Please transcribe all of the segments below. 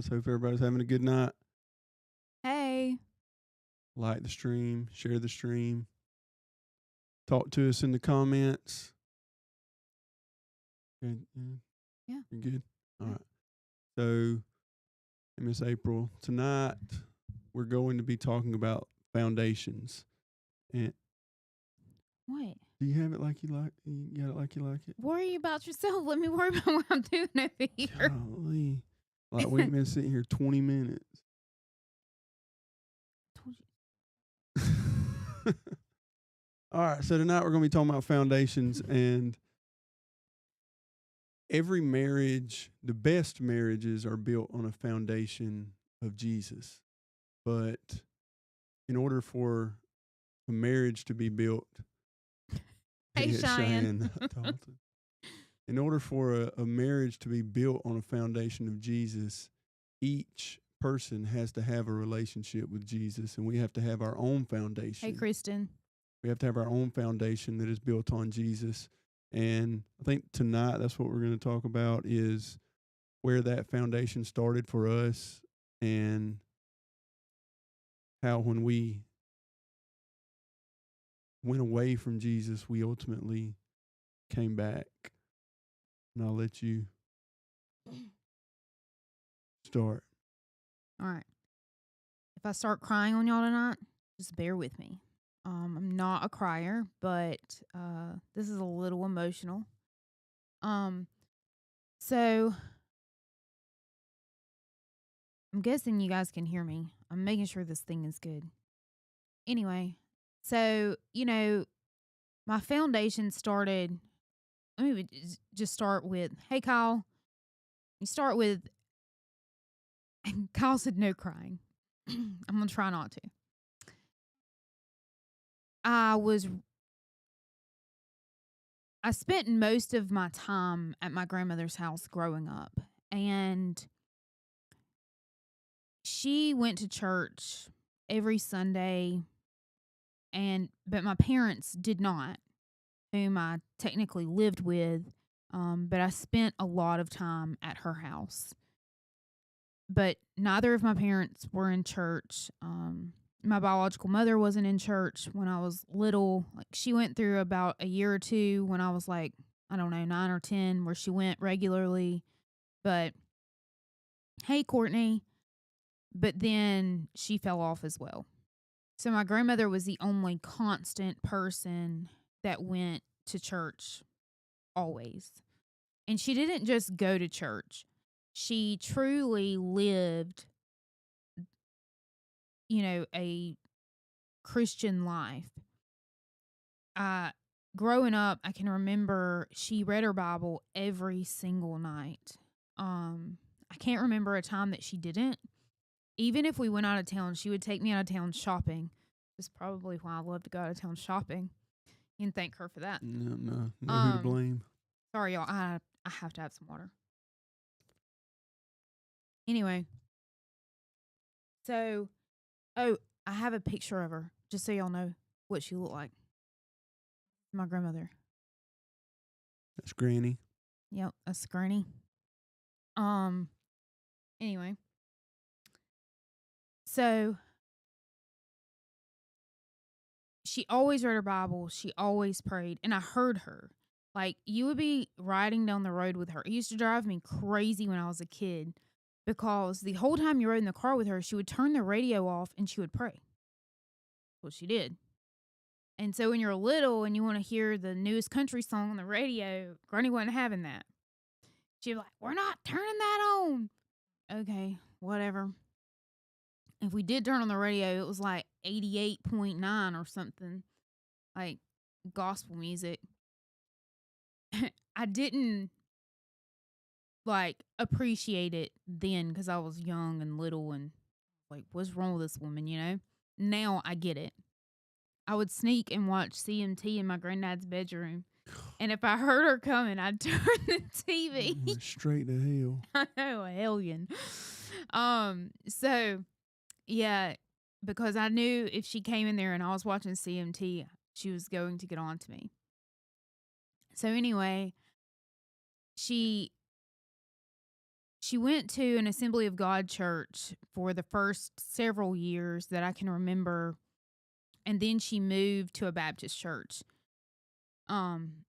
guys. Hope everybody's having a good night. Hey. Like the stream, share the stream, talk to us in the comments. Good. Yeah. You're good. All right. So, Miss April, tonight we're going to be talking about foundations. And What? do you have it like you like? You got it like you like it? Worry about yourself. Let me worry about what I'm doing over here. Golly. Like we've been sitting here 20 minutes. Told you. All right, so tonight we're going to be talking about foundations, and every marriage, the best marriages are built on a foundation of Jesus. But in order for a marriage to be built, Hey, Cheyenne. Dalton. In order for a marriage to be built on a foundation of Jesus, each person has to have a relationship with Jesus, and we have to have our own foundation. Hey, Kristen. We have to have our own foundation that is built on Jesus. And I think tonight that's what we're going to talk about, is where that foundation started for us and how when we went away from Jesus, we ultimately came back. And I'll let you start. All right. If I start crying on y'all tonight, just bear with me. I'm not a crier, but this is a little emotional. So I'm guessing you guys can hear me. I'm making sure this thing is good. Anyway, so, my foundation started. Let me just start with, hey, Kyle. You start with, and Kyle said no crying. I'm going to try not to. I spent most of my time at my grandmother's house growing up, and she went to church every Sunday, but my parents did not, whom I technically lived with, but I spent a lot of time at her house. But neither of my parents were in church. My biological mother wasn't in church when I was little. Like, she went through about a year or two when I was like, I don't know, 9 or 10, where she went regularly. But hey, Courtney. But then she fell off as well. So my grandmother was the only constant person that went to church always. And she didn't just go to church. She truly lived, a Christian life. Growing up, I can remember she read her Bible every single night. I can't remember a time that she didn't. Even if we went out of town, she would take me out of town shopping. That's probably why I love to go out of town shopping. You can thank her for that. No who to blame. Sorry, y'all. I have to have some water. Anyway. So, I have a picture of her, just so y'all know what she looked like. My grandmother. That's Granny. Yep, that's Granny. Anyway. So, she always read her Bible. She always prayed. And I heard her. Like, you would be riding down the road with her. It used to drive me crazy when I was a kid, because the whole time you rode in the car with her, she would turn the radio off and she would pray. Well, she did. And so when you're little and you want to hear the newest country song on the radio, Granny wasn't having that. She'd be like, we're not turning that on. Okay, whatever. If we did turn on the radio, it was like 88.9 or something, like gospel music. I didn't appreciate it then because I was young and little and like, what's wrong with this woman, Now I get it. I would sneak and watch CMT in my granddad's bedroom. And if I heard her coming, I'd turn the TV. Straight to hell. I know, a hellion. So, yeah, because I knew if she came in there and I was watching CMT, she was going to get on to me. So anyway, she she went to an Assembly of God church for the first several years that I can remember, and then she moved to a Baptist church. Um,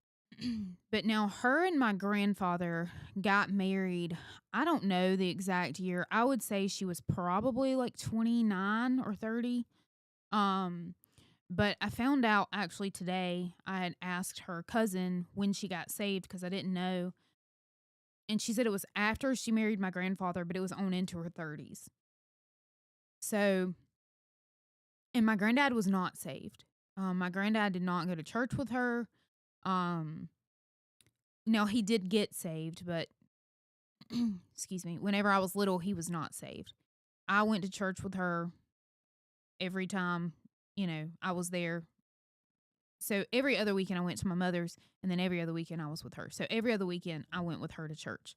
but now her and my grandfather got married. I don't know the exact year. I would say she was probably like 29 or 30. Um, but I found out actually today. I had asked her cousin when she got saved because I didn't know. And she said it was after she married my grandfather, but it was on into her 30s. So, and my granddad was not saved. My granddad did not go to church with her. Um, Now he did get saved, but excuse me, whenever I was little, he was not saved. I went to church with her every time, I was there. So every other weekend I went to my mother's, and then every other weekend I was with her. So every other weekend I went with her to church.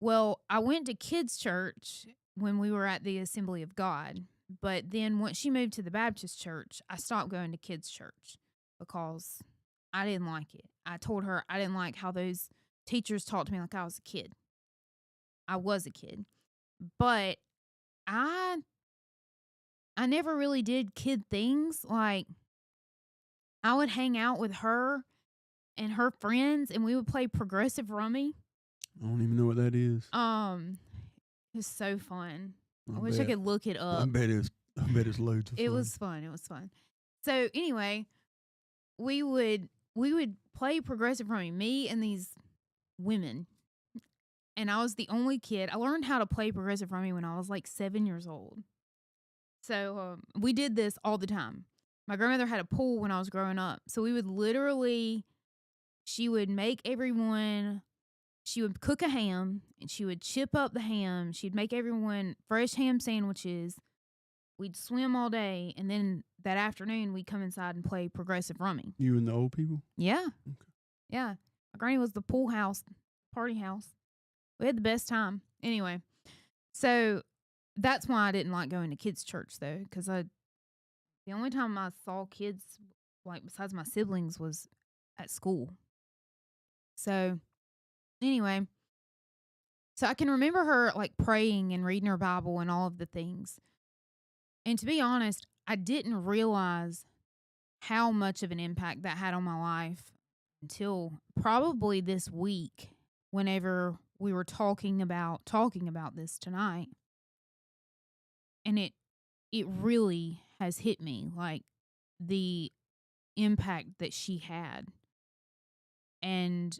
Well, I went to kids' church when we were at the Assembly of God, but then once she moved to the Baptist church, I stopped going to kids' church because I didn't like it. I told her I didn't like how those teachers talked to me like I was a kid. I was a kid. But I I never really did kid things. Like I would hang out with her and her friends and we would play progressive rummy. I don't even know what that is. It was so fun. I I wish I bet. could look it I up. bet it's loads of fun. It was fun. It was fun. So anyway, we would play progressive rummy, me and these women. And I was the only kid. I learned how to play progressive rummy when I was like 7 years old. So we did this all the time. My grandmother had a pool when I was growing up. So we would literally, she would make everyone, she would cook a ham and she would chip up the ham. She'd make everyone fresh ham sandwiches. We'd swim all day. And then that afternoon, we'd come inside and play progressive rummy. You and the old people? Yeah. Okay. Yeah. My granny was the pool house, party house. We had the best time. Anyway, so that's why I didn't like going to kids' church, though, because the only time I saw kids, like besides my siblings, was at school. So anyway, so I can remember her like praying and reading her Bible and all of the things. And to be honest, I didn't realize how much of an impact that had on my life until probably this week, whenever we were talking about this tonight. And it really has hit me, like the impact that she had. And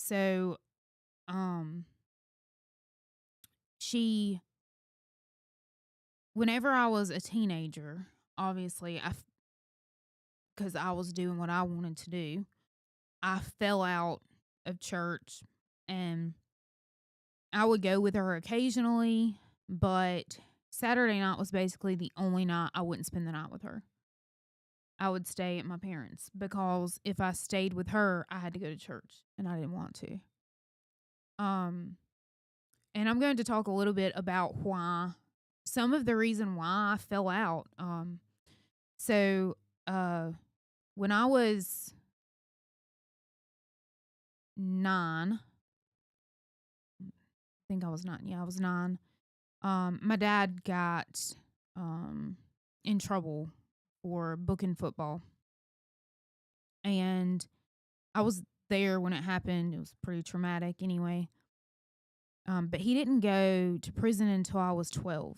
so she, whenever I was a teenager, obviously because I was doing what I wanted to do, I fell out of church, and I would go with her occasionally, but Saturday night was basically the only night I wouldn't spend the night with her. I would stay at my parents' because if I stayed with her, I had to go to church and I didn't want to. And I'm going to talk a little bit about some of the reason why I fell out. So when I was 9, I think I was 9. Yeah, I was 9. My dad got in trouble for booking football. And I was there when it happened. It was pretty traumatic anyway. But he didn't go to prison until I was 12.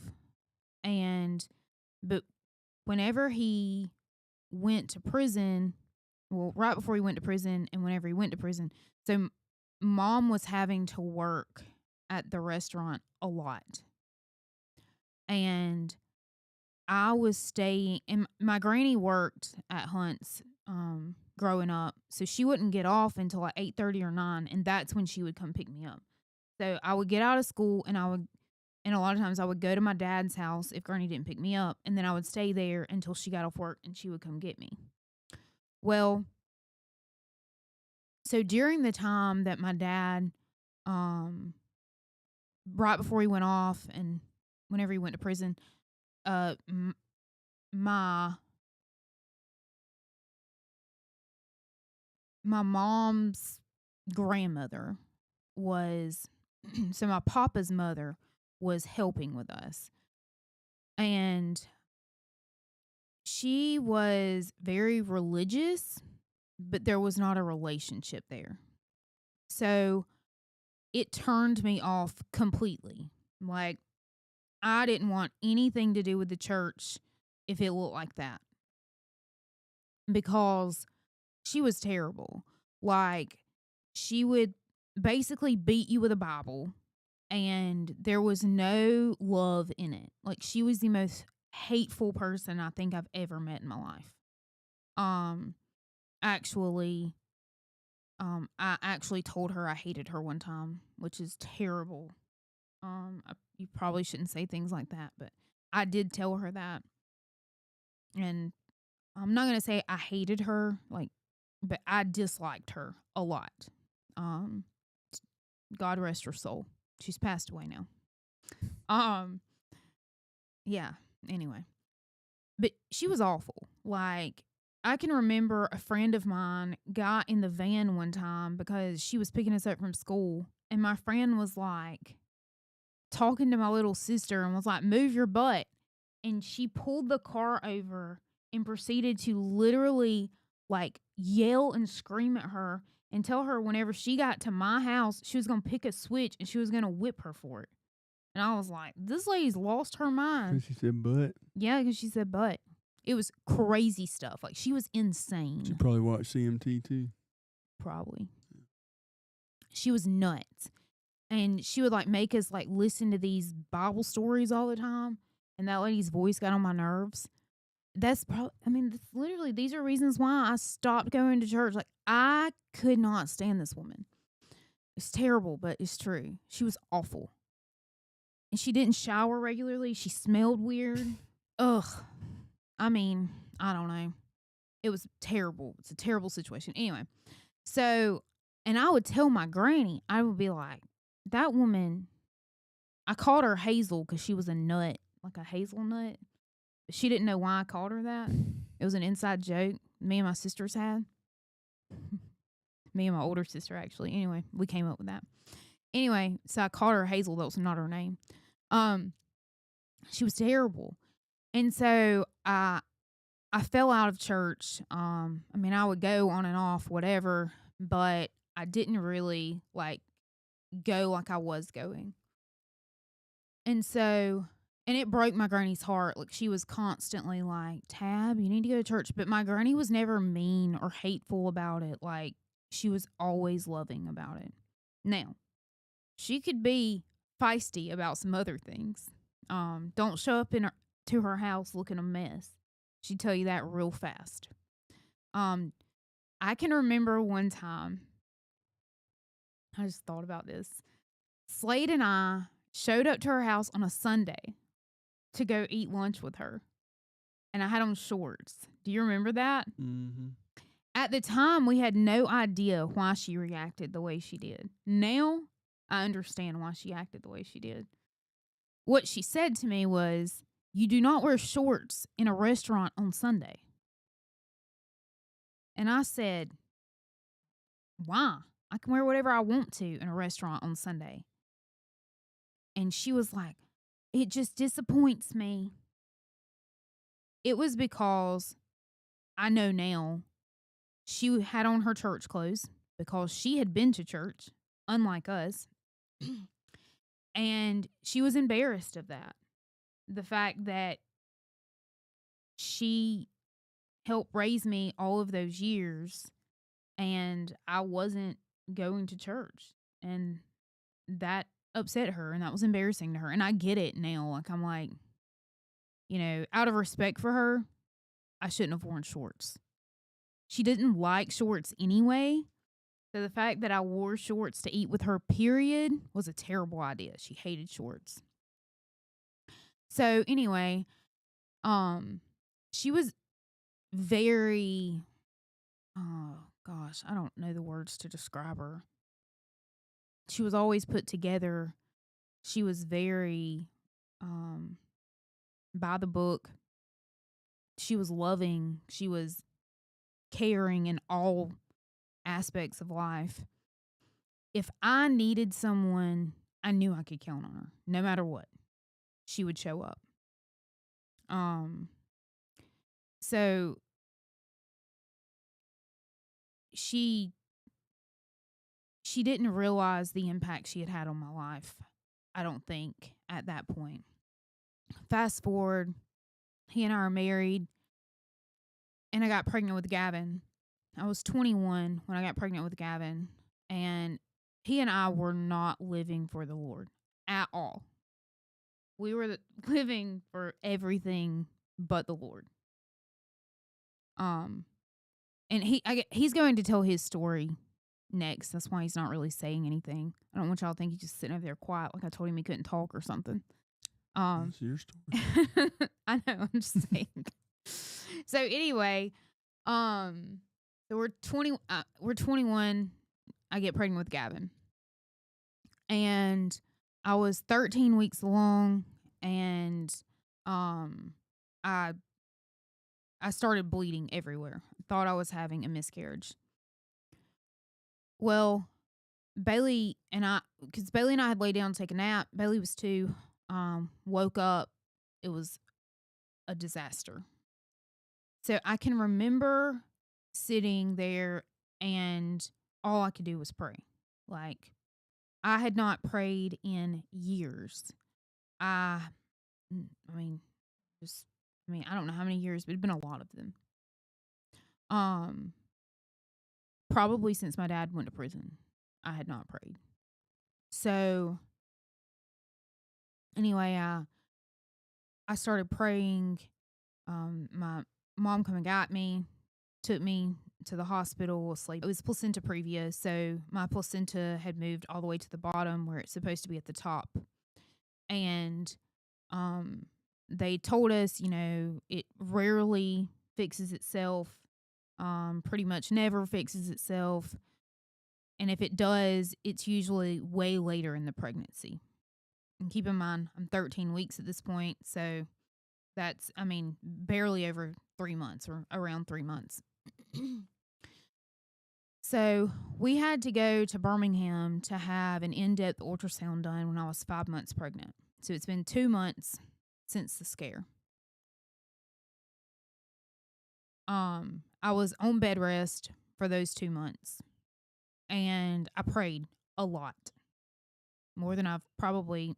But whenever he went to prison, well, right before he went to prison and whenever he went to prison, so mom was having to work at the restaurant a lot. And I was staying, and my granny worked at Hunt's growing up, so she wouldn't get off until like 8:30 or 9, and that's when she would come pick me up. So I would get out of school, and a lot of times I would go to my dad's house if Granny didn't pick me up, and then I would stay there until she got off work and she would come get me. Well, so during the time that my dad, right before he went off and whenever he went to prison, my mom's grandmother was So my papa's mother was helping with us. And she was very religious, but there was not a relationship there. So it turned me off completely. Like, I didn't want anything to do with the church if it looked like that, because she was terrible. Like, she would basically beat you with a Bible, and there was no love in it. Like, she was the most hateful person I think I've ever met in my life. Um, actually, I actually told her I hated her one time, which is terrible. You probably shouldn't say things like that, but I did tell her that, and I'm not gonna say I hated her, like, but I disliked her a lot. Um, God rest her soul. She's passed away now. Um, yeah. Anyway, but she was awful. Like, I can remember a friend of mine got in the van one time because she was picking us up from school, and my friend was like talking to my little sister and was like, "Move your butt." And she pulled the car over and proceeded to literally like yell and scream at her and tell her whenever she got to my house, she was going to pick a switch and she was going to whip her for it. And I was like, this lady's lost her mind. Because she said but. Yeah, because she said but. It was crazy stuff. Like, she was insane. She probably watched CMT too. Probably. She was nuts. And she would like make us like listen to these Bible stories all the time. And that lady's voice got on my nerves. That's probably, I mean, literally, these are reasons why I stopped going to church. Like, I could not stand this woman. It's terrible, but it's true. She was awful. And she didn't shower regularly. She smelled weird. Ugh. I mean, I don't know. It was terrible. It's a terrible situation. Anyway, so, and I would tell my granny, I would be like, that woman, I called her Hazel because she was a nut, like a hazelnut. But she didn't know why I called her that. It was an inside joke me and my sisters had. Me and my older sister, actually. Anyway, we came up with that. Anyway, so I called her Hazel. That was not her name. She was terrible. And so I fell out of church. I mean, I would go on and off, whatever, but I didn't really like go like I was going. And so, and it broke my granny's heart. Like, she was constantly like, Tab, you need to go to church. But my granny was never mean or hateful about it. Like, she was always loving about it. Now, she could be feisty about some other things. Don't show up to her house looking a mess. She'd tell you that real fast. I can remember one time, I just thought about this. Slade and I showed up to her house on a Sunday to go eat lunch with her. And I had on shorts. Do you remember that? Mm-hmm. At the time, we had no idea why she reacted the way she did. Now, I understand why she acted the way she did. What she said to me was, you do not wear shorts in a restaurant on Sunday. And I said, why? I can wear whatever I want to in a restaurant on Sunday. And she was like, it just disappoints me. It was because I know now she had on her church clothes because she had been to church, unlike us. And she was embarrassed of that. The fact that she helped raise me all of those years and I wasn't going to church. And that upset her and that was embarrassing to her. And I get it now. Like, I'm like, you know, out of respect for her, I shouldn't have worn shorts. She didn't like shorts anyway. So the fact that I wore shorts to eat with her, period, was a terrible idea. She hated shorts. So anyway, she was very, oh gosh, I don't know the words to describe her. She was always put together. She was very by the book. She was loving. She was caring in all aspects of life. If I needed someone, I knew I could count on her. No matter what, she would show up. Um, so she didn't realize the impact she had had on my life, I don't think, at that point. Fast forward, he and I are married, and I got pregnant with Gavin. I was 21 when I got pregnant with Gavin, and he and I were not living for the Lord at all. We were living for everything but the Lord. And he's going to tell his story next. That's why he's not really saying anything. I don't want y'all to think he's just sitting over there quiet, like I told him he couldn't talk or something. That's your story. I know. I'm just saying. So anyway, so we're 21. I get pregnant with Gavin, and I was 13 weeks along, and I started bleeding everywhere. Thought I was having a miscarriage. Well, Bailey and I had laid down to take a nap. Bailey was 2. Woke up. It was a disaster. So I can remember sitting there, and all I could do was pray. Like, I had not prayed in years. I don't know how many years, but it'd been a lot of them. Probably since my dad went to prison, I had not prayed. So anyway, I started praying. My mom come and got me, took me to the hospital asleep. It was placenta previa, so my placenta had moved all the way to the bottom where it's supposed to be at the top. And they told us, it rarely fixes itself, pretty much never fixes itself. And if it does, it's usually way later in the pregnancy. And keep in mind, I'm 13 weeks at this point, so that's, barely over 3 months or around 3 months. So we had to go to Birmingham to have an in-depth ultrasound done when I was 5 months pregnant. So it's been 2 months since the scare. I was on bed rest for those 2 months, and I prayed a lot, more than I've probably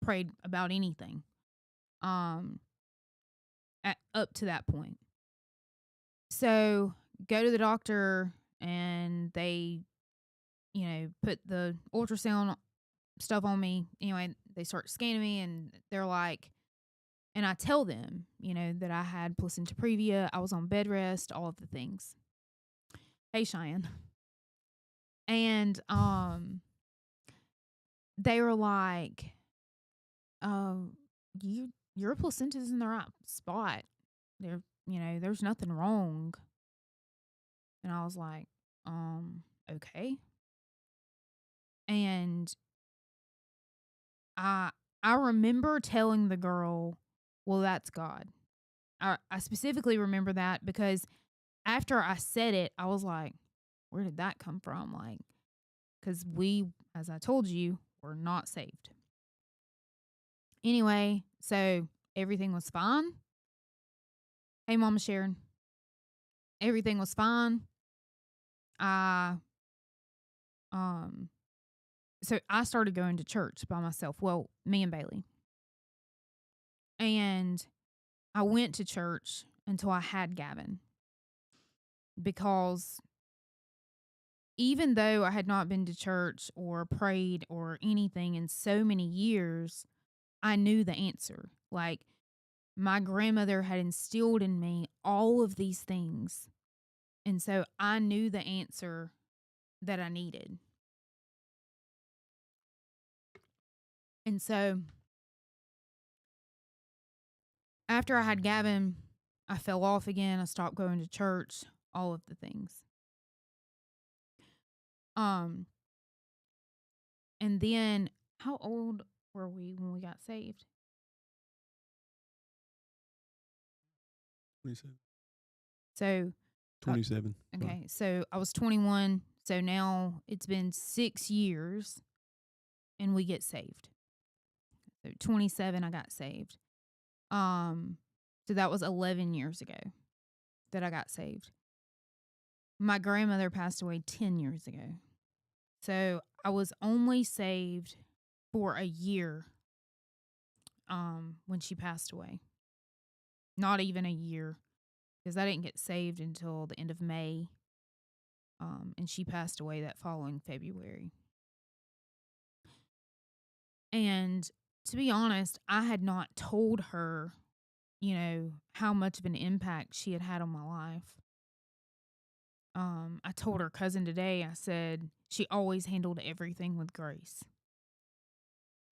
prayed about anything up to that point. So go to the doctor, and they, put the ultrasound stuff on me. Anyway, they start scanning me, and they're like, and I tell them, that I had placenta previa, I was on bed rest, all of the things. Hey, Cheyenne. And they were like, your placenta's in the right spot. There's nothing wrong. And I was like, okay. And I remember telling the girl, well, that's God. I specifically remember that because after I said it, I was like, where did that come from? Like, because we, as I told you, were not saved. Anyway, so everything was fine. Hey, Mama Sharon. Everything was fine. So I started going to church by myself. Well, me and Bailey. And I went to church until I had Gavin. Because even though I had not been to church or prayed or anything in so many years, I knew the answer. Like, my grandmother had instilled in me all of these things. And so I knew the answer that I needed. And so after I had Gavin, I fell off again. I stopped going to church, all of the things. And then, how old were we when we got saved? 27. So 27. Okay, so I was 21. So now it's been 6 years and we get saved. So 27, I got saved. So that was 11 years ago that I got saved. My grandmother passed away 10 years ago. So I was only saved for a year when she passed away. Not even a year, because I didn't get saved until the end of May. And she passed away that following February. And to be honest, I had not told her, how much of an impact she had had on my life. I told her cousin today, I said, she always handled everything with grace.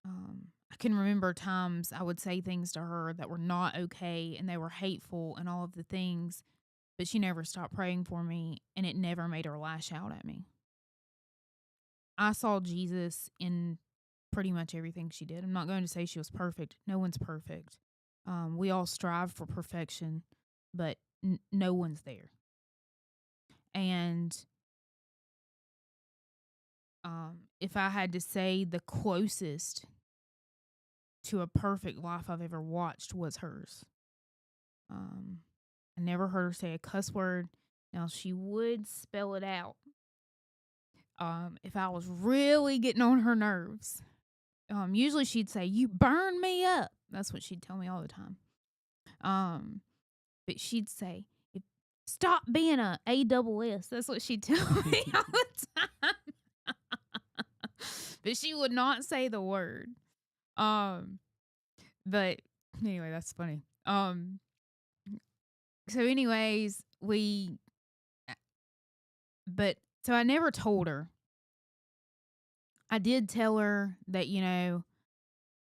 I can remember times I would say things to her that were not okay and they were hateful and all of the things, but she never stopped praying for me, and it never made her lash out at me. I saw Jesus in pretty much everything she did. I'm not going to say she was perfect. No one's perfect. We all strive for perfection, but no one's there. And if I had to say the closest to a perfect life I've ever watched was hers. I never heard her say a cuss word. Now, she would spell it out if I was really getting on her nerves. Usually she'd say, "You burn me up." That's what she'd tell me all the time. But she'd say, "Stop being a ASS." That's what she'd tell me all the time. But she would not say the word. But anyway, that's funny. So anyways, so I never told her. I did tell her that,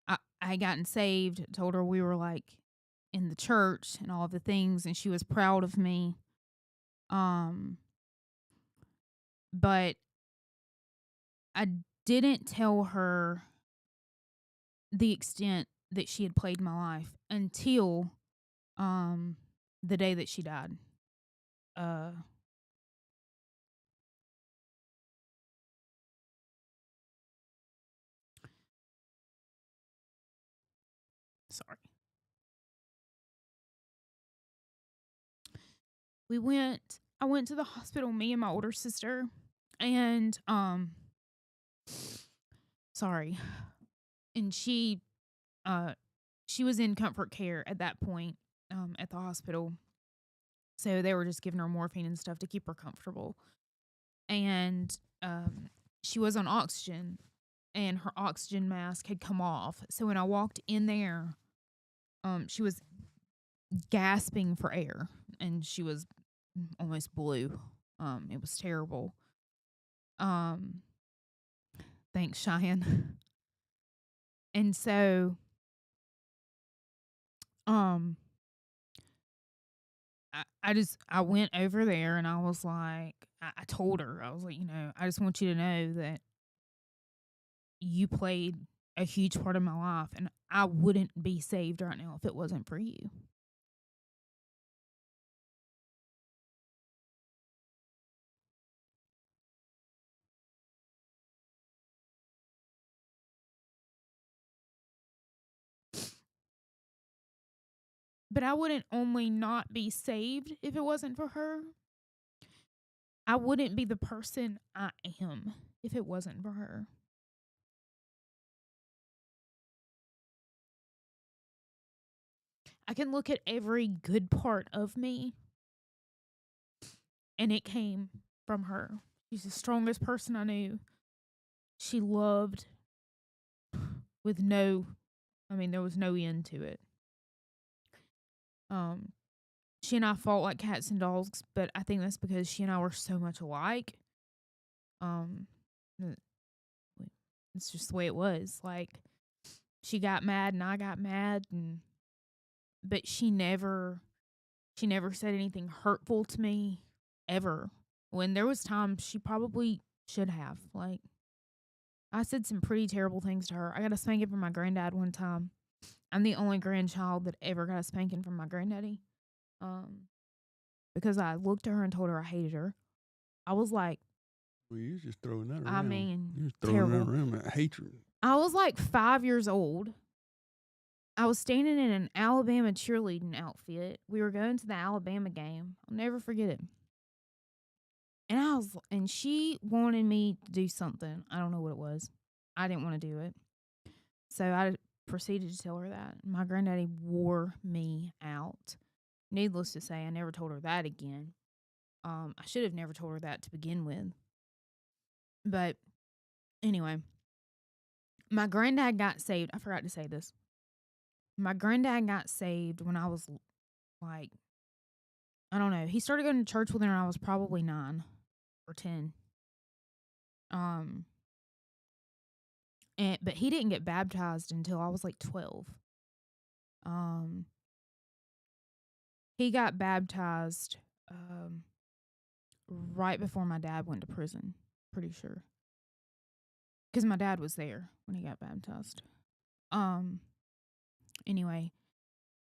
I had gotten saved, told her we were like in the church and all of the things, and she was proud of me. But I didn't tell her the extent that she had played my life until the day that she died. Sorry. I went to the hospital, me and my older sister, and sorry. And she was in comfort care at that point, at the hospital. So they were just giving her morphine and stuff to keep her comfortable. And she was on oxygen, and her oxygen mask had come off. So when I walked in there, she was gasping for air, and she was almost blue. It was terrible. Thanks, Cheyenne. And so, I went over there and I was like, I told her, I was like, I just want you to know that you played a huge part of my life, and I wouldn't be saved right now if it wasn't for you. But I wouldn't only not be saved if it wasn't for her. I wouldn't be the person I am if it wasn't for her. I can look at every good part of me, and it came from her. She's the strongest person I knew. She loved with there was no end to it. She and I fought like cats and dogs, but I think that's because she and I were so much alike. It's just the way it was. Like, she got mad and I got mad, but she never said anything hurtful to me ever. When there was times she probably should have. Like, I said some pretty terrible things to her. I got a spanking from my granddad one time. I'm the only grandchild that ever got a spanking from my granddaddy. Because I looked at her and told her I hated her. I was like, well, you're just throwing that around. I mean, you're throwing that around, that hatred. I was like 5 years old. I was standing in an Alabama cheerleading outfit. We were going to the Alabama game. I'll never forget it. And she wanted me to do something. I don't know what it was. I didn't want to do it. So I proceeded to tell her that. My granddaddy wore me out. Needless to say, I never told her that again. I should have never told her that to begin with. But anyway, my granddad got saved. I forgot to say this. My granddad got saved when I was like, I don't know. He started going to church when I was probably 9 or 10. But he didn't get baptized until I was like 12. He got baptized right before my dad went to prison, pretty sure. Because my dad was there when he got baptized. Anyway,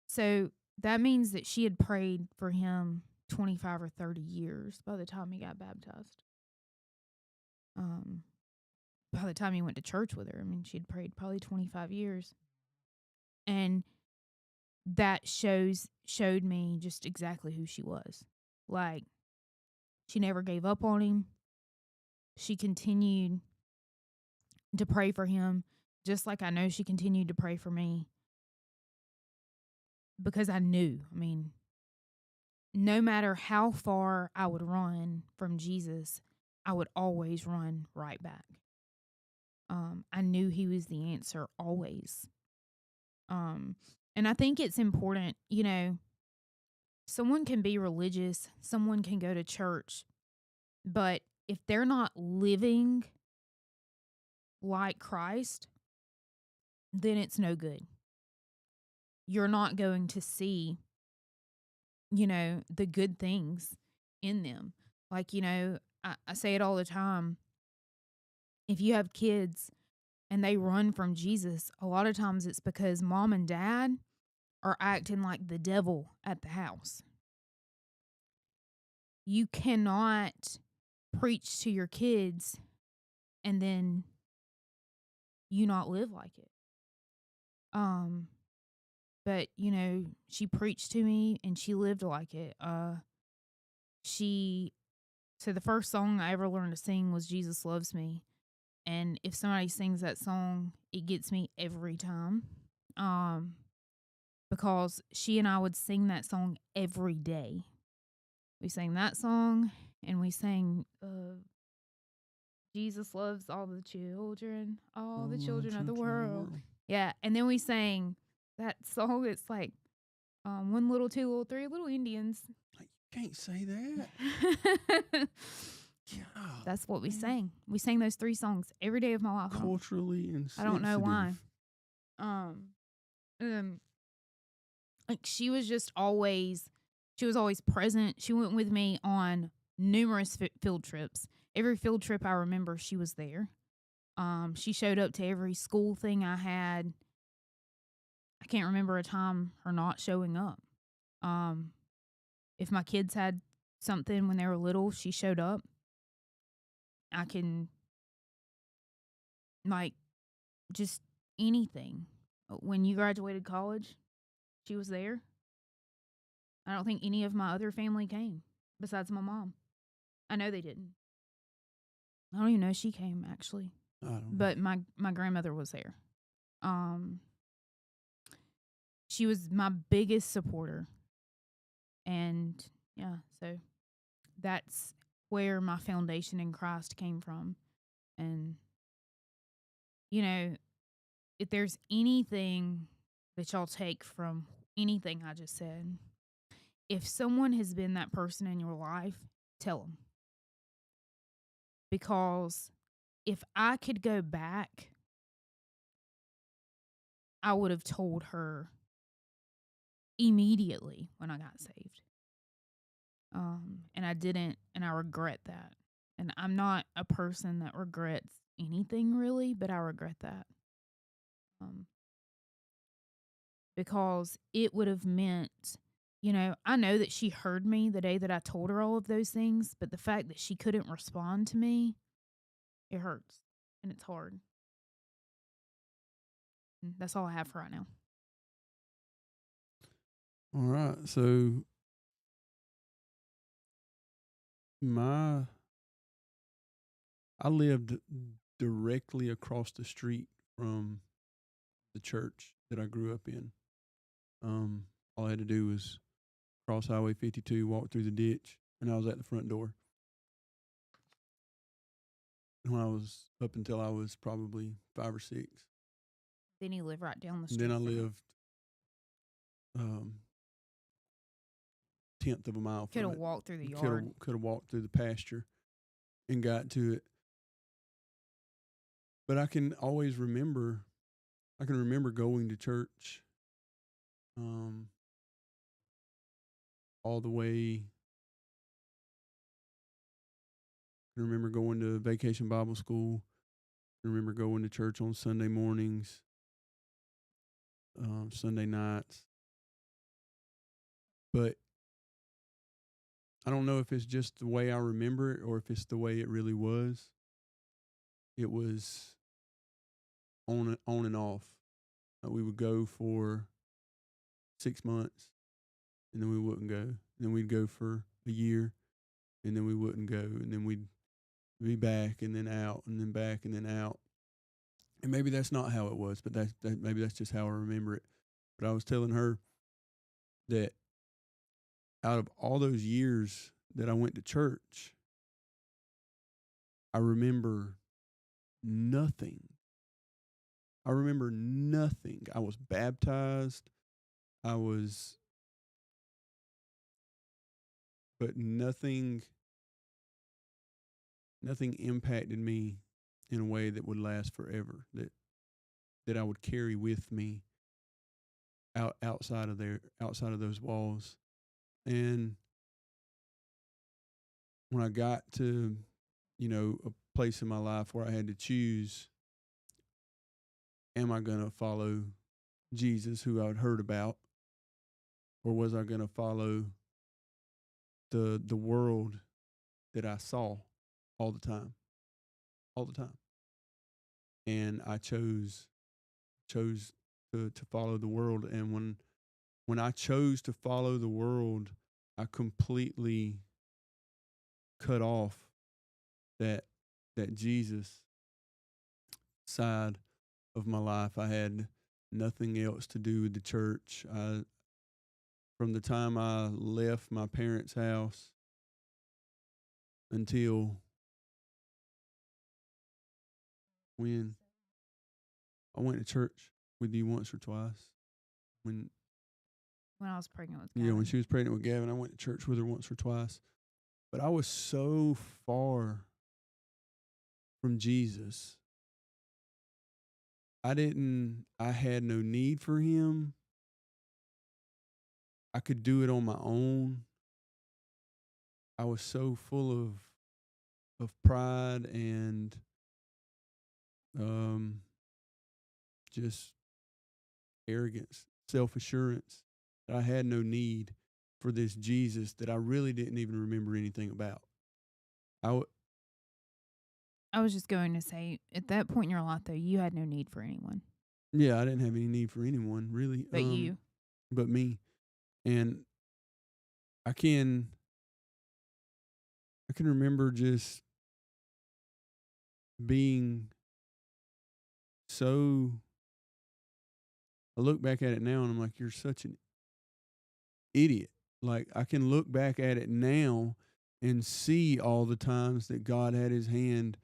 so that means that she had prayed for him 25 or 30 years by the time he got baptized. By the time he went to church with her, I mean, she'd prayed probably 25 years. And that showed me just exactly who she was. Like, she never gave up on him. She continued to pray for him, just like I know she continued to pray for me. Because I knew, I mean, no matter how far I would run from Jesus, I would always run right back. I knew he was the answer always. And I think it's important, someone can be religious, someone can go to church, but if they're not living like Christ, then it's no good. You're not going to see, the good things in them. Like, I say it all the time. If you have kids and they run from Jesus, a lot of times it's because mom and dad are acting like the devil at the house. You cannot preach to your kids and then you not live like it. But she preached to me and she lived like it. So the first song I ever learned to sing was Jesus Loves Me. And if somebody sings that song, it gets me every time. Because she and I would sing that song every day. We sang that song and we sang Jesus loves all the children of the world. Yeah, and then we sang that song. It's like 1 little, 2 little, 3 little Indians. You can't say that. That's what we sang. We sang those 3 songs every day of my life. Culturally insensitive. I don't know why. Like she was always present. She went with me on numerous field trips. Every field trip I remember, she was there. She showed up to every school thing I had. I can't remember a time her not showing up. If my kids had something when they were little, she showed up. I can, like, just anything. When you graduated college, she was there. I don't think any of my other family came besides my mom. I know they didn't. I don't even know if she came, actually. But my grandmother was there. She was my biggest supporter. And, yeah, so that's where my foundation in Christ came from. And, if there's anything that y'all take from anything I just said, if someone has been that person in your life, tell them. Because if I could go back, I would have told her immediately when I got saved. And I didn't, and I regret that. And I'm not a person that regrets anything really, but I regret that. Because it would have meant, I know that she heard me the day that I told her all of those things, but the fact that she couldn't respond to me, it hurts and it's hard. That's all I have for right now. All right. So my I lived directly across the street from the church that I grew up in. All I had to do was cross Highway 52, walk through the ditch, and I was at the front door. When I was up until I was probably 5 or 6. Then you live right down the And street. then I from it. lived 10th of a mile Could from have it. walked through the yard. Could have walked through the pasture and got to it. But I can remember going to church all the way. I remember going to Vacation Bible School. I remember going to church on Sunday mornings, Sunday nights. But I don't know if it's just the way I remember it or if it's the way it really was. It was on and off. We would go for 6 months, and then we wouldn't go. And then we'd go for a year, and then we wouldn't go. And then we'd be back, and then out, and then back, and then out. And maybe that's not how it was, but maybe that's just how I remember it. But I was telling her that out of all those years that I went to church, I remember nothing. I remember nothing. I was baptized. But nothing impacted me in a way that would last forever, that I would carry with me outside of those walls. And when I got to, a place in my life where I had to choose, am I going to follow Jesus, who I'd heard about, or was I going to follow the world that I saw all the time? And I chose to follow the world. And when I chose to follow the world, I completely cut off that Jesus side of my life. I had nothing else to do with the church. From the time I left my parents' house until when I went to church with you once or twice. When I was pregnant with Gavin. Yeah, when she was pregnant with Gavin, I went to church with her once or twice. But I was so far from Jesus. I had no need for him. I could do it on my own. I was so full of pride and just arrogance, self-assurance, that I had no need for this Jesus that I really didn't even remember anything about. I was just going to say, at that point in your life, though, you had no need for anyone. Yeah, I didn't have any need for anyone, really. But you. But me. And I can remember just being so. I look back at it now and I'm like, you're such an idiot. Like, I can look back at it now and see all the times that God had his hand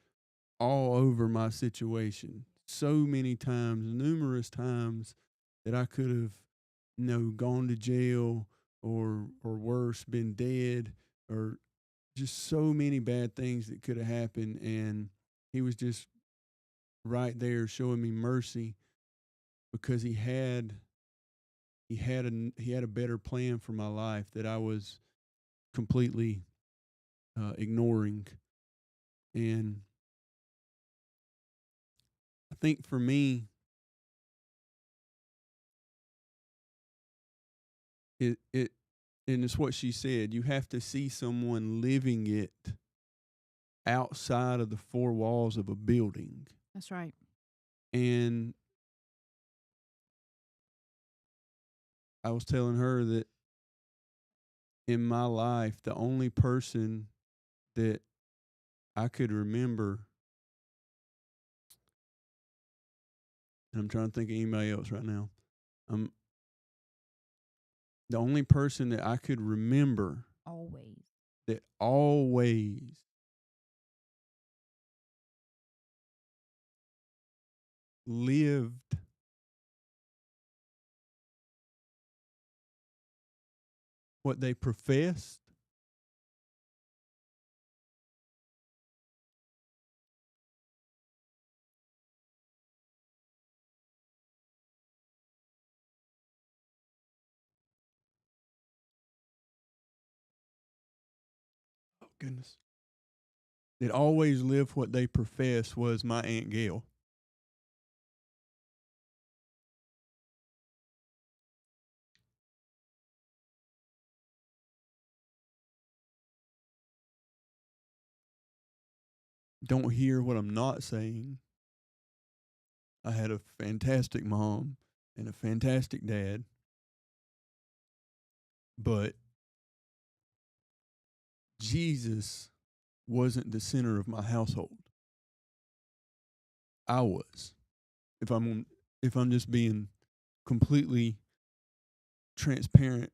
all over my situation. So many times, numerous times, that I could have, gone to jail or worse, been dead, or just so many bad things that could have happened. And he was just right there showing me mercy because he had a better plan for my life that I was completely ignoring. And I think for me, it and it's what she said, you have to see someone living it outside of the four walls of a building. That's right. And I was telling her that in my life, the only person that I could remember, and I'm trying to think of anybody else right now. Um, the only person that I could remember Always. that always lived what they professed oh goodness, that always lived what they professed was my Aunt Gail. Don't hear what I'm not saying. I had a fantastic mom and a fantastic dad, but Jesus wasn't the center of my household. I was. If I'm just being completely transparent.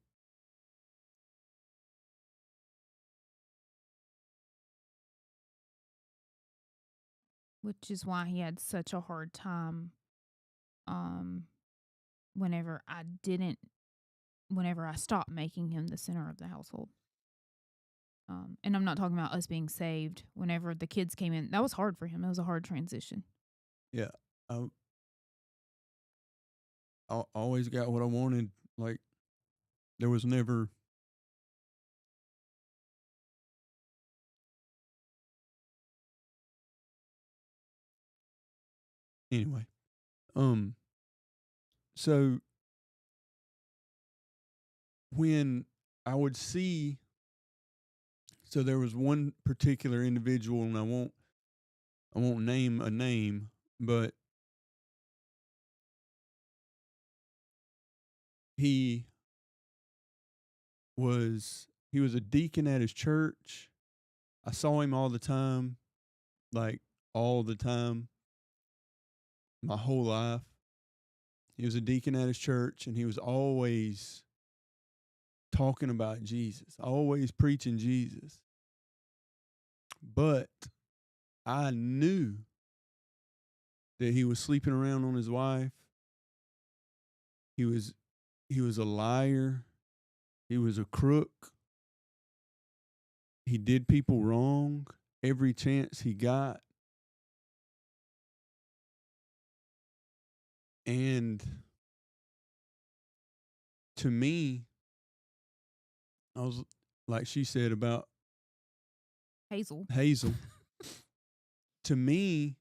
Which is why he had such a hard time um whenever I didn't whenever I stopped making him the center of the household. And I'm not talking about us being saved. Whenever the kids came in, that was hard for him. It was a hard transition. Yeah, I always got what I wanted. Like there was never anyway. Um, so when I would see, so there was one particular individual, and I won't name a name, but he he was a deacon at his church. I saw him all the time, like all the time, my whole life. He was a deacon at his church, and he was always talking about Jesus, always preaching Jesus. But I knew that he was sleeping around on his wife. He was he was a liar. He was a crook. He did people wrong every chance he got. And to me, I was like she said about Hazel. Hazel. To me,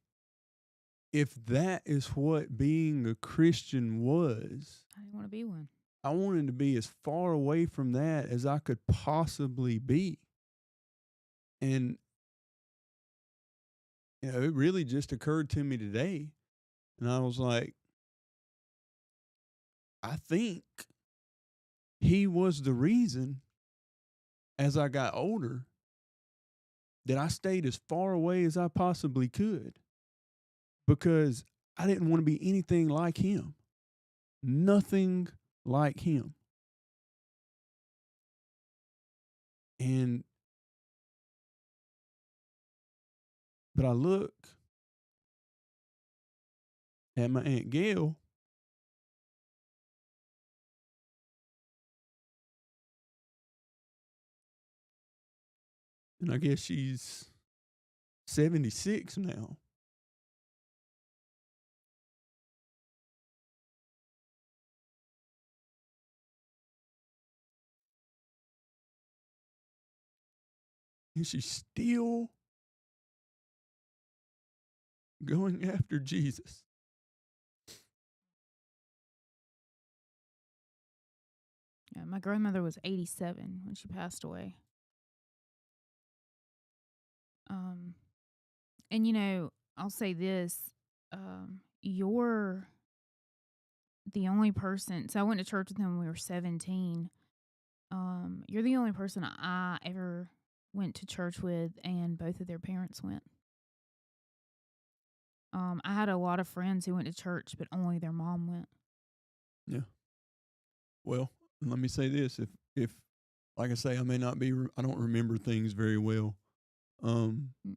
if that is what being a Christian was, I didn't want to be one. I wanted to be as far away from that as I could possibly be. And it really just occurred to me today. And I was like, I think he was the reason as I got older that I stayed as far away as I possibly could because I didn't want to be anything like him. Nothing like him. And but I look at my Aunt Gail, and I guess she's 76 now. And she's still going after Jesus. Yeah, my grandmother was 87 when she passed away. Um, and I'll say this: your the only person. So I went to church with him when we were 17. You're the only person I ever went to church with, and both of their parents went. I had a lot of friends who went to church, but only their mom went. Yeah. Well, let me say this: if like I say, I may not be. I don't remember things very well. Um, Mm.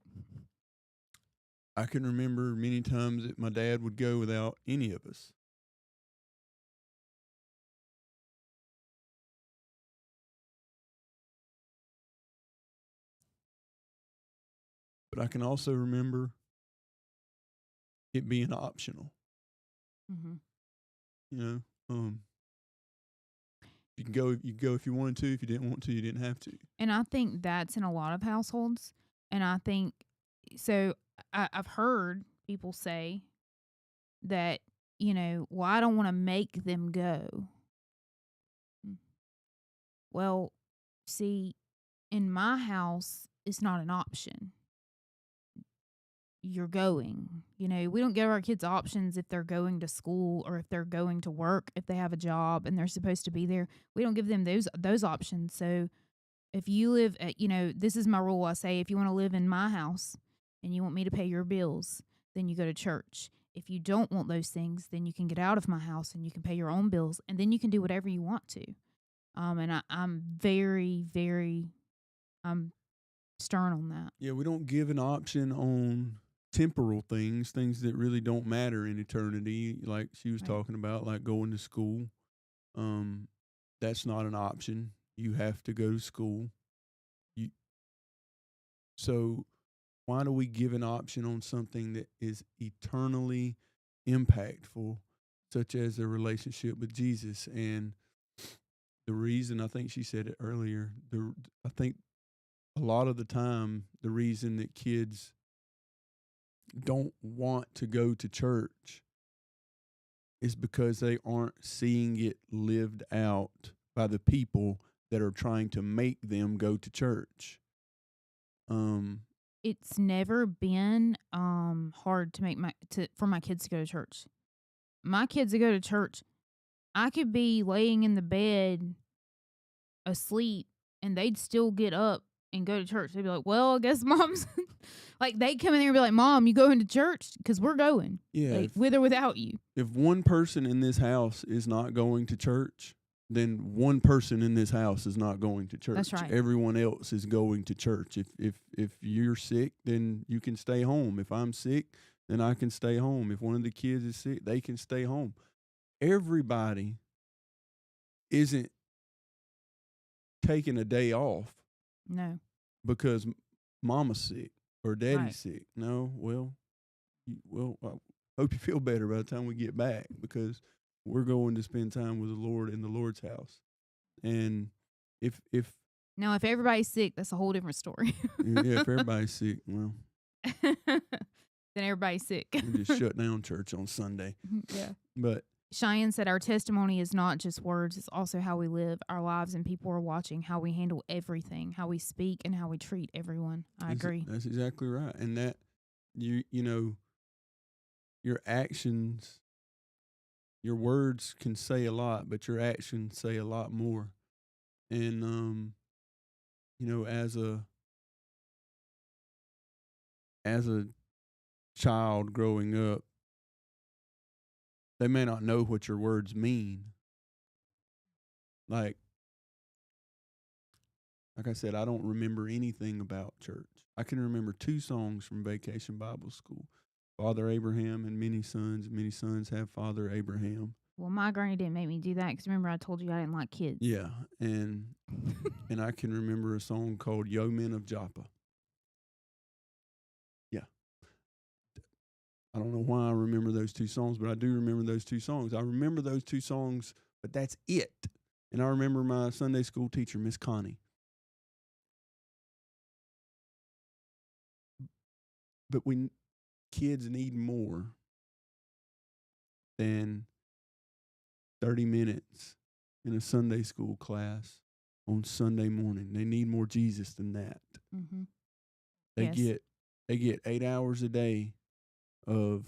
I can remember many times that my dad would go without any of us. But I can also remember it being optional. Mm-hmm. You know, you can go. You go if you wanted to. If you didn't want to, you didn't have to. And I think that's in a lot of households. And I think so. I've heard people say that, well, I don't want to make them go. Well, see, in my house, it's not an option. You're going. We don't give our kids options if they're going to school or if they're going to work, if they have a job and they're supposed to be there. We don't give them those options. So if you live at, this is my rule. I say, if you want to live in my house and you want me to pay your bills, then you go to church. If you don't want those things, then you can get out of my house and you can pay your own bills, and then you can do whatever you want to. And I'm very, very stern on that. Yeah, we don't give an option on temporal things that really don't matter in eternity, like she was Right. talking about, like going to school. That's not an option. You have to go to school. You So why do we give an option on something that is eternally impactful, such as a relationship with Jesus? And the reason, I think she said it earlier, I think a lot of the time the reason that kids don't want to go to church is because they aren't seeing it lived out by the people that are trying to make them go to church. It's never been hard to for my kids to go to church. My kids to go to church, I could be laying in the bed asleep and they'd still get up and go to church. They'd be like, well, I guess mom's like, they'd come in there and be like, Mom, you going to church? Because we're going. Yeah, Like, with or without you. if one person in this house is not going to church, then one person in this house is not going to church. That's right. Everyone else is going to church. If you're sick, then you can stay home. If I'm sick, then I can stay home. If one of the kids is sick, they can stay home. Everybody isn't taking a day off No. because mama's sick or daddy's Right. sick. No, I hope you feel better by the time we get back, because we're going to spend time with the Lord in the Lord's house. And if Now, if everybody's sick, that's a whole different story. yeah, if everybody's sick, well, Then everybody's sick. we just shut down church on Sunday. Yeah. But Cheyenne said our testimony is not just words, it's also how we live our lives, and people are watching how we handle everything, how we speak, and how we treat everyone. I agree. That's exactly right. And that you know, your actions, your words can say a lot, but your actions say a lot more. And as a child growing up, they may not know what your words mean. Like I said, I don't remember anything about church. I can remember 2 songs from Vacation Bible School. Father Abraham and many sons have Father Abraham. Well, my granny didn't make me do that because remember I told you I didn't like kids. Yeah, and I can remember a song called Yo Men of Joppa. Yeah. I don't know why I remember those 2 songs, but I do remember those 2 songs. I remember those 2 songs, but that's it. And I remember my Sunday school teacher, Miss Connie. But kids need more than 30 minutes in a Sunday school class on Sunday morning. They need more Jesus than that. Mm-hmm. They get 8 hours a day of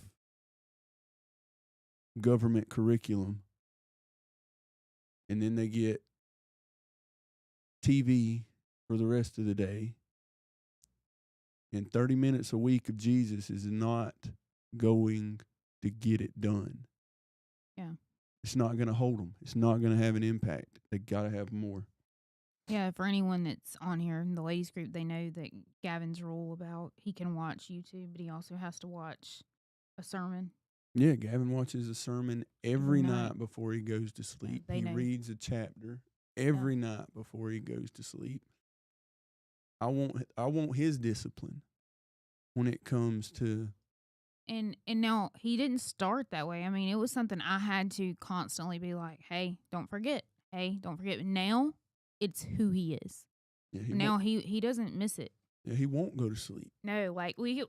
government curriculum and then they get TV for the rest of the day. And 30 minutes a week of Jesus is not going to get it done. Yeah. It's not going to hold them. It's not going to have an impact. They got to have more. Yeah, for anyone that's on here in the ladies group, they know that Gavin's rule about he can watch YouTube, but he also has to watch a sermon. Yeah, Gavin watches a sermon every night before he goes to sleep. they He know. reads a chapter every night before he goes to sleep. I want his discipline when it comes to. And now he didn't start that way. I mean, it was something I had to constantly be like, "Hey, don't forget. Hey, don't forget." Now it's who he is. Yeah, Now he doesn't miss it. Yeah, he won't go to sleep. No, like we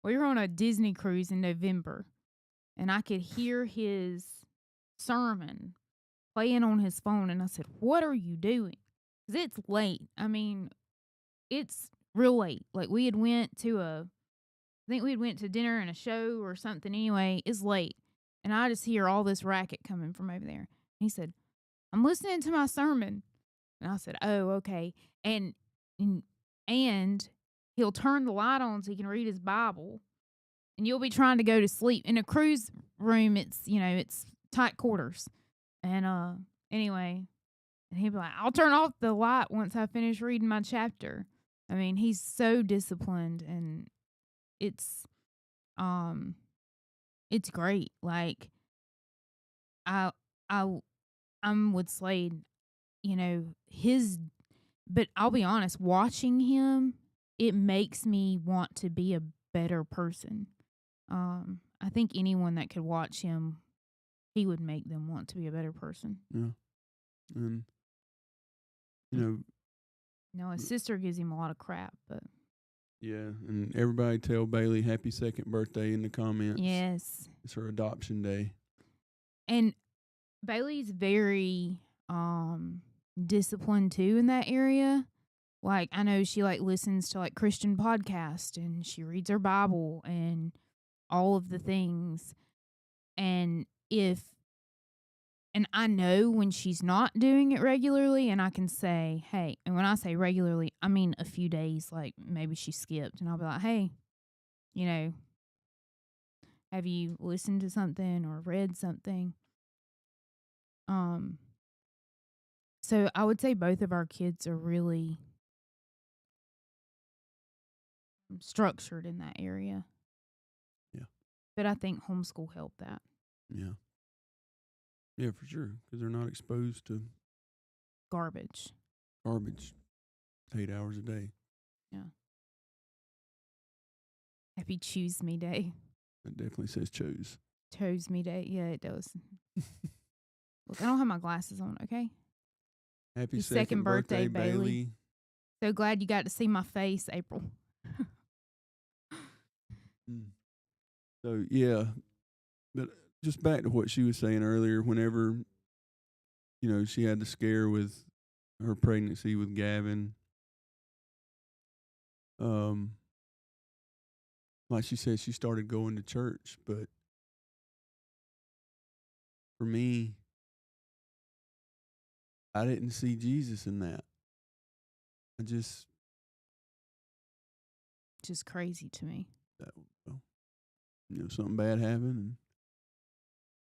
were on a Disney cruise in November, and I could hear his sermon playing on his phone, and I said, "What are you doing?" Because it's late. I mean, it's real late. Like we had went to I think we had went to dinner and a show or something. Anyway, it's late, and I just hear all this racket coming from over there. He said, "I'm listening to my sermon," and I said, "Oh, okay." And and he'll turn the light on so he can read his Bible, and you'll be trying to go to sleep. In a cruise room, it's tight quarters. And anyway, and he'd be like, "I'll turn off the light once I finish reading my chapter." I mean, he's so disciplined, and it's it's great. Like I I I'm with Slade, but I'll be honest, watching him, it makes me want to be a better person. I think anyone that could watch him, he would make them want to be a better person. Yeah. And, No, his sister gives him a lot of crap, but yeah. And everybody tell Bailey happy second birthday in the comments. yes. It's her adoption day. And Bailey's very disciplined too in that area. Like I know she listens to Christian podcasts, and she reads her Bible and all of the things. And I know when she's not doing it regularly, and I can say, "Hey," and when I say regularly, I mean a few days, like maybe she skipped, and I'll be like, "Hey, have you listened to something or read something?" So I would say both of our kids are really structured in that area. Yeah. But I think homeschool helped that. Yeah. Yeah, for sure. Because they're not exposed to Garbage. 8 hours a day. Yeah. Happy Choose Me Day. That definitely says chose. Chose Me Day. Yeah, it does. Look, I don't have my glasses on, okay? Happy second birthday, Bailey. So glad you got to see my face, April. So, yeah. But just back to what she was saying earlier, whenever, she had the scare with her pregnancy with Gavin, like she said, she started going to church. But for me, I didn't see Jesus in that. I just crazy to me. Something bad happened, and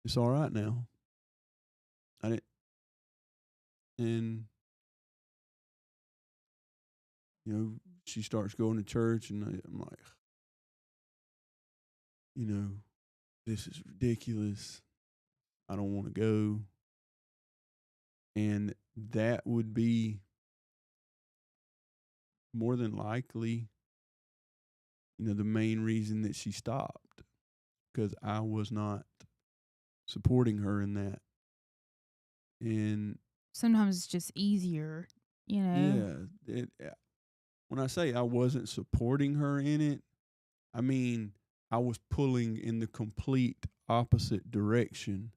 it's all right now. I didn't, and she starts going to church, and I'm like, this is ridiculous. I don't want to go, and that would be more than likely, the main reason that she stopped, because I was not supporting her in that. And sometimes it's just easier, Yeah. When I say I wasn't supporting her in it, I mean I was pulling in the complete opposite direction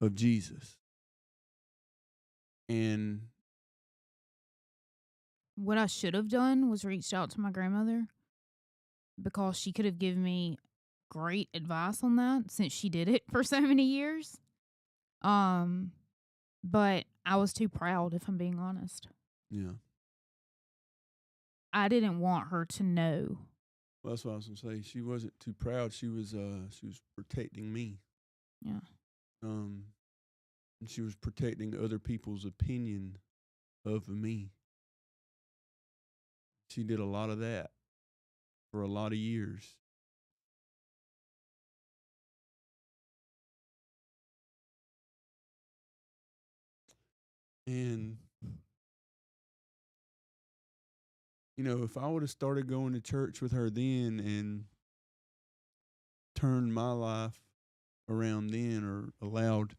of Jesus. And what I should have done was reached out to my grandmother, because she could have given me great advice on that, since she did it for so many years. but I was too proud, if I'm being honest. Yeah. I didn't want her to know. Well, that's what I was gonna say. She wasn't too proud. She was protecting me. Yeah. Um, and she was protecting other people's opinion of me. She did a lot of that for a lot of years. And if I would have started going to church with her then and turned my life around then, or allowed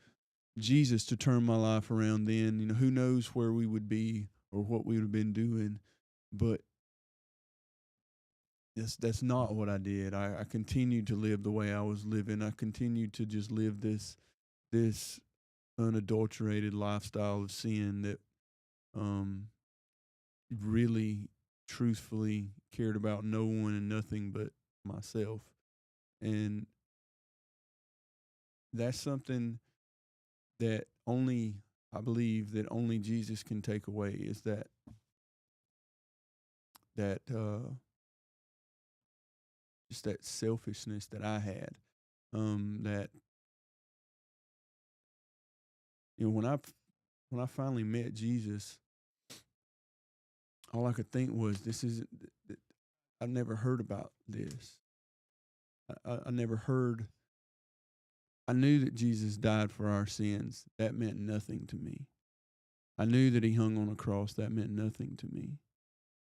Jesus to turn my life around then, who knows where we would be or what we would have been doing. But that's not what I did. I continued to live the way I was living. I continued to just live this unadulterated lifestyle of sin that um really truthfully cared about no one and nothing but myself. And that's something that only I believe that only Jesus can take away, is that just that selfishness that I had. That when I finally met Jesus, all I could think was, this isn't. I never heard about this. I never heard. I knew that Jesus died for our sins. That meant nothing to me. I knew that he hung on a cross. That meant nothing to me.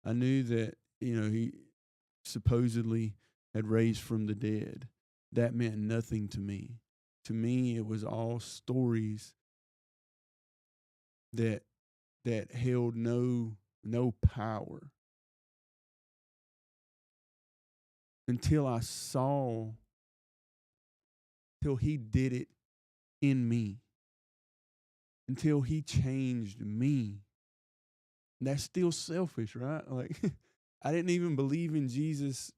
I knew that he supposedly had raised from the dead. That meant nothing to me. To me, it was all stories that held no power, until I saw, till he did it in me, until he changed me. And that's still selfish, right? Like, I didn't even believe in Jesus,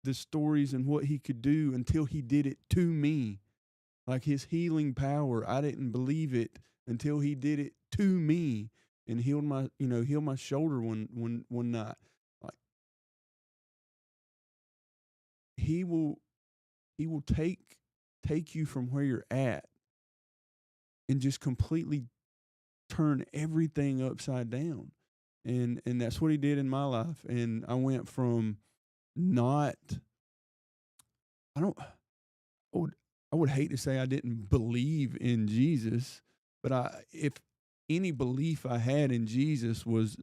the stories and what he could do, until he did it to me. Like his healing power, I didn't believe it until he did it to me and healed my shoulder one night. Like, he will take you from where you're at and just completely turn everything upside down. And that's what he did in my life. And I went from not I don't I would I would hate to say I didn't believe in Jesus, but if any belief I had in Jesus was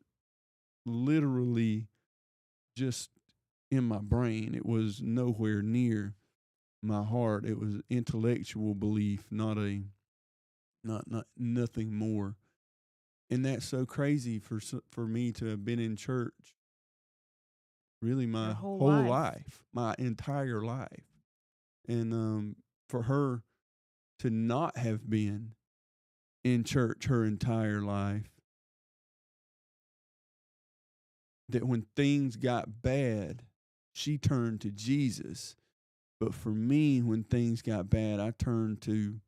literally just in my brain. It was nowhere near my heart. It was intellectual belief, not nothing more. And that's so crazy for me to have been in church really Your my whole whole life. life, my entire life. And for her to not have been in church her entire life, that when things got bad, she turned to Jesus. But for me, when things got bad, I turned to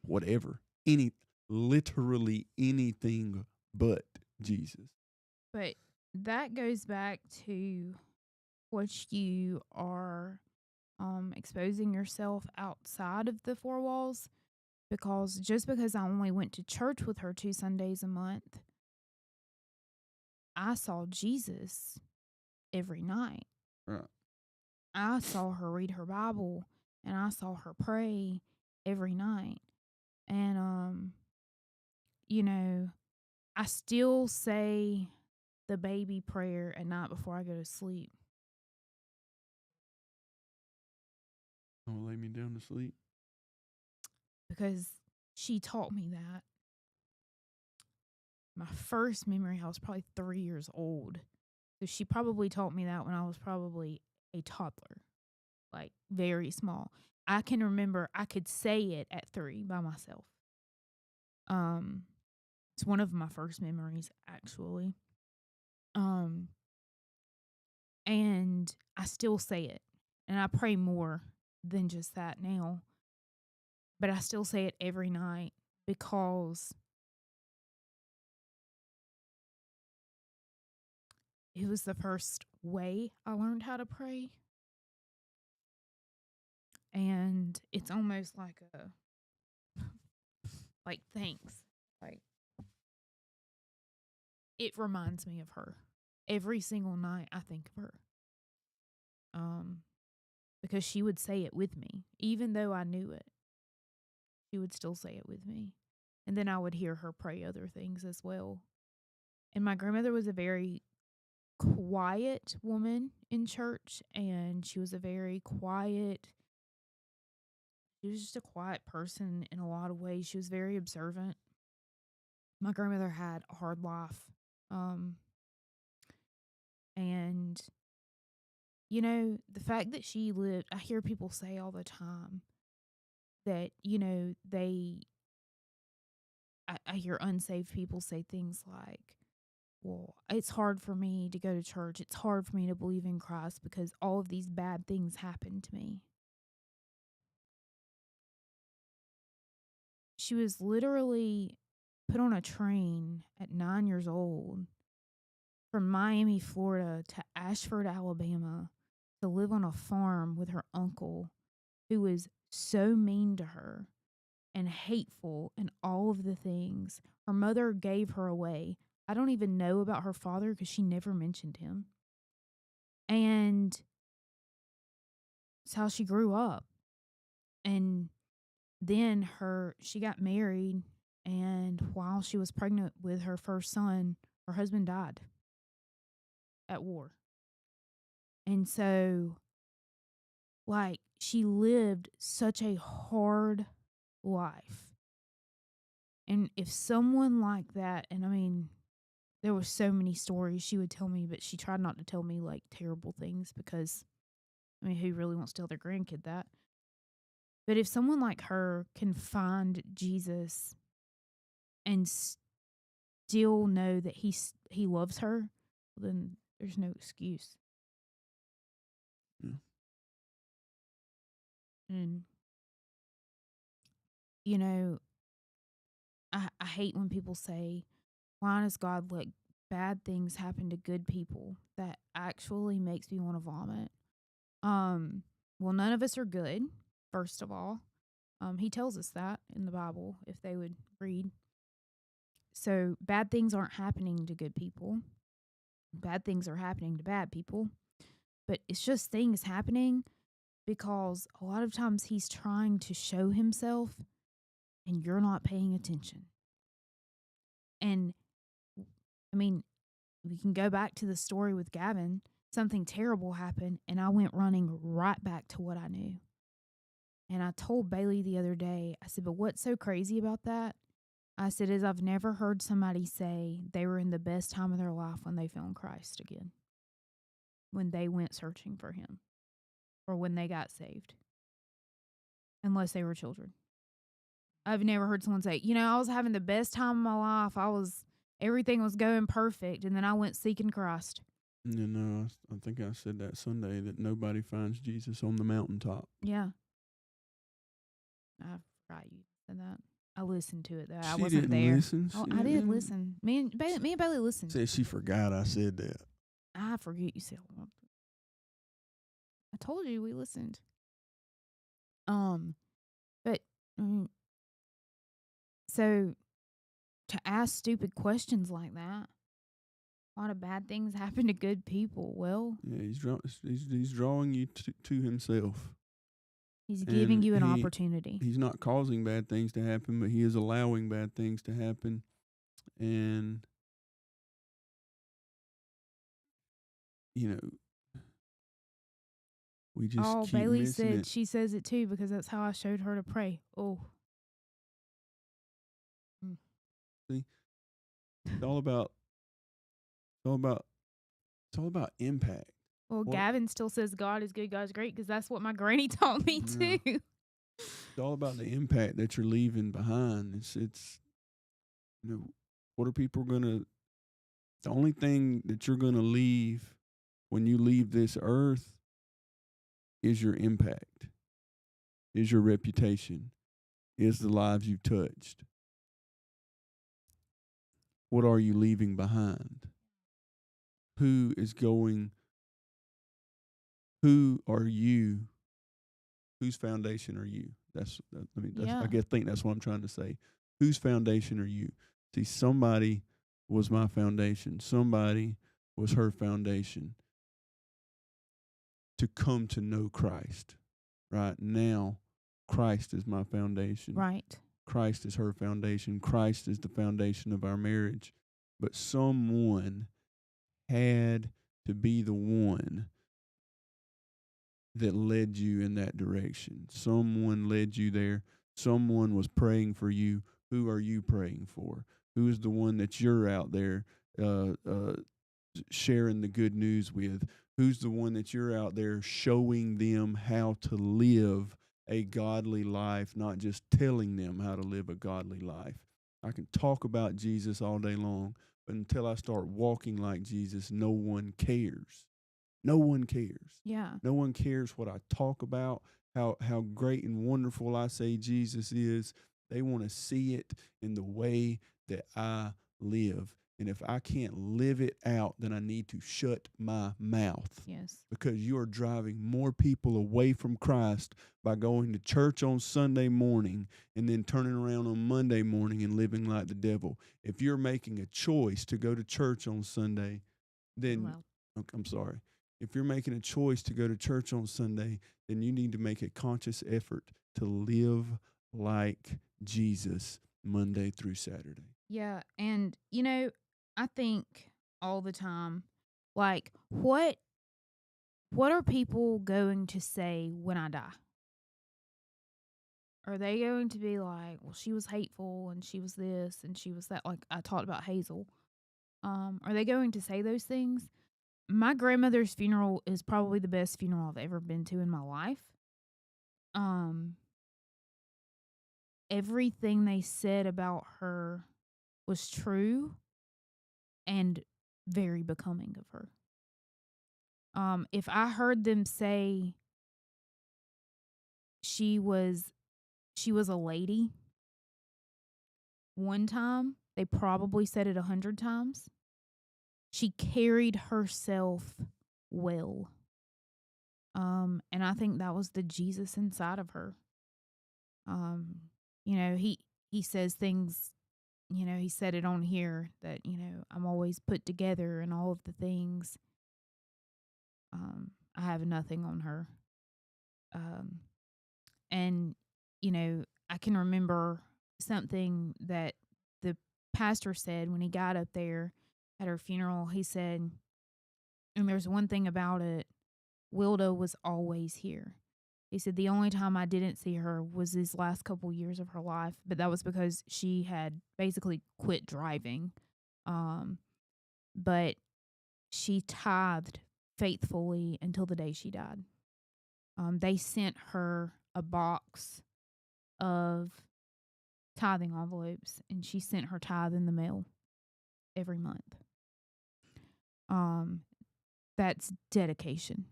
whatever, literally anything but Jesus. But that goes back to what you are exposing yourself outside of the four walls. Because just because I only went to church with her 2 Sundays a month, I saw Jesus every night. Right. I saw her read her Bible and I saw her pray every night. And you know, I still say the baby prayer at night before I go to sleep. Don't lay me down to sleep. Because she taught me that. My first memory, I was probably 3 years old. So she probably taught me that when I was probably a toddler, like very small. I can remember I could say it at 3 by myself. Um, it's one of my first memories, actually. Um, and I still say it, and I pray more than just that now. but I still say it every night because it was the first way I learned how to pray. And it's almost like like thanks. Like it reminds me of her. Every single night I think of her. Because she would say it with me. Even though I knew it, she would still say it with me. And then I would hear her pray other things as well. And my grandmother was a very quiet woman in church, and she was just a quiet person in a lot of ways. She was very observant. My grandmother had a hard life. And the fact that she lived, I hear people say all the time that, I hear unsaved people say things like, well, it's hard for me to go to church. It's hard for me to believe in Christ because all of these bad things happened to me. She was literally put on a train at 9 years old from Miami, Florida to Ashford, Alabama to live on a farm with her uncle who was so mean to her and hateful and all of the things. Her mother gave her away. I don't even know about her father because she never mentioned him. And it's how she grew up. And then she got married, and while she was pregnant with her first son, her husband died at war. And so, like, she lived such a hard life. And if someone like that, and I mean, there were so many stories she would tell me, but she tried not to tell me like terrible things because, I mean, who really wants to tell their grandkid that? But if someone like her can find Jesus and still know that he loves her, then there's no excuse. Yeah. And I hate when people say, why does God let bad things happen to good people? That actually makes me want to vomit. Well, none of us are good, first of all. He tells us that in the Bible, if they would read. So bad things aren't happening to good people. Bad things are happening to bad people. But it's just things happening because a lot of times he's trying to show himself and you're not paying attention. And I mean, we can go back to the story with Gavin. Something terrible happened, and I went running right back to what I knew. And I told Bailey the other day, I said, but what's so crazy about that? I said, is I've never heard somebody say they were in the best time of their life when they found Christ again, when they went searching for him, or when they got saved, unless they were children. I've never heard someone say, I was having the best time of my life. Everything was going perfect, and then I went seeking Christ. I think I said that Sunday that nobody finds Jesus on the mountaintop. Yeah. I forgot you said that. I listened to it, though. I She wasn't didn't there. listen. Oh, She I did didn't- listen. Me and Bailey listened. Said she forgot I said that. I forget you said that. I told you we listened. But so to ask stupid questions like that, a lot of bad things happen to good people. Well, Yeah, he's drawing you to himself. he's giving And you an opportunity. He's not causing bad things to happen, but he is allowing bad things to happen. And, we just keep Bailey missing said it. she says it too because that's how I showed her to pray. Oh. See, it's all about impact. Well, Gavin still says God is good, God is great, because that's what my granny taught me too. It's all about the impact that you're leaving behind. It's what are people gonna? The only thing that you're gonna leave when you leave this earth is your impact, is your reputation. is the lives you've touched. What are you leaving behind? Who is going, who are you? Whose foundation are you? I think that's what I'm trying to say. Whose foundation are you? See, somebody was my foundation. Somebody was her foundation to come to know Christ. Right now, Christ is my foundation. Right. Christ is her foundation. Christ is the foundation of our marriage. But someone had to be the one that led you in that direction. Someone led you there. Someone was praying for you. Who are you praying for? Who is the one that you're out there sharing the good news with? Who's the one that you're out there showing them how to live a godly life, not just telling them how to live a godly life? I can talk about Jesus all day long, but until I start walking like Jesus, no one cares. No one cares. Yeah. No one cares what I talk about, how great and wonderful I say Jesus is. They want to see it in the way that I live. And if I can't live it out, then I need to shut my mouth. Yes. Because you are driving more people away from Christ by going to church on Sunday morning and then turning around on Monday morning and living like the devil. If you're making a choice to go to church on Sunday, then I'm sorry. If you're making a choice to go to church on Sunday, then you need to make a conscious effort to live like Jesus Monday through Saturday. Yeah. And, I think all the time, like, what are people going to say when I die? Are they going to be like, well, she was hateful and she was this and she was that? Like I talked about Hazel. Are they going to say those things? My grandmother's funeral is probably the best funeral I've ever been to in my life. Everything they said about her was true and very becoming of her. If I heard them say she was a lady one time, they probably said it 100 times. She carried herself well. And I think that was the Jesus inside of her. He says things, he said it on here that, I'm always put together and all of the things. I have nothing on her. And, I can remember something that the pastor said when he got up there at her funeral. He said, and there's one thing about it, Wilda was always here. He said the only time I didn't see her was these last couple years of her life, but that was because she had basically quit driving. But she tithed faithfully until the day she died. They sent her a box of tithing envelopes, and she sent her tithe in the mail every month. That's dedication.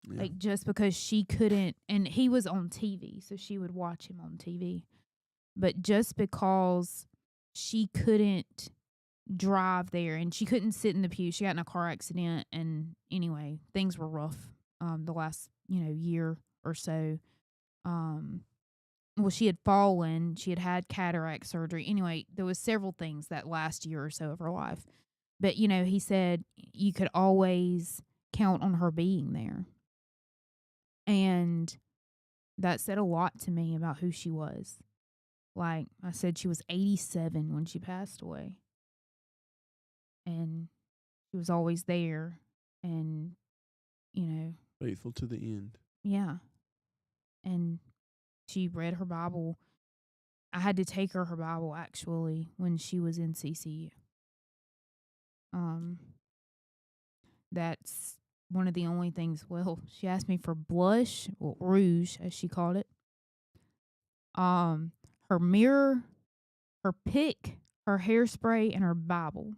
Yeah. Like, just because she couldn't, and he was on TV, so she would watch him on TV. But just because she couldn't drive there and she couldn't sit in the pew, she got in a car accident, and anyway, things were rough the last, year or so. Well, she had fallen, she had cataract surgery. Anyway, there was several things that last year or so of her life. But, he said you could always count on her being there. And that said a lot to me about who she was. Like I said, she was 87 when she passed away. And she was always there and, faithful to the end. Yeah. And she read her Bible. I had to take her Bible, actually, when she was in CCU. That's one of the only things. Well, she asked me for blush, or rouge, as she called it. Her mirror, her pick, her hairspray, and her Bible.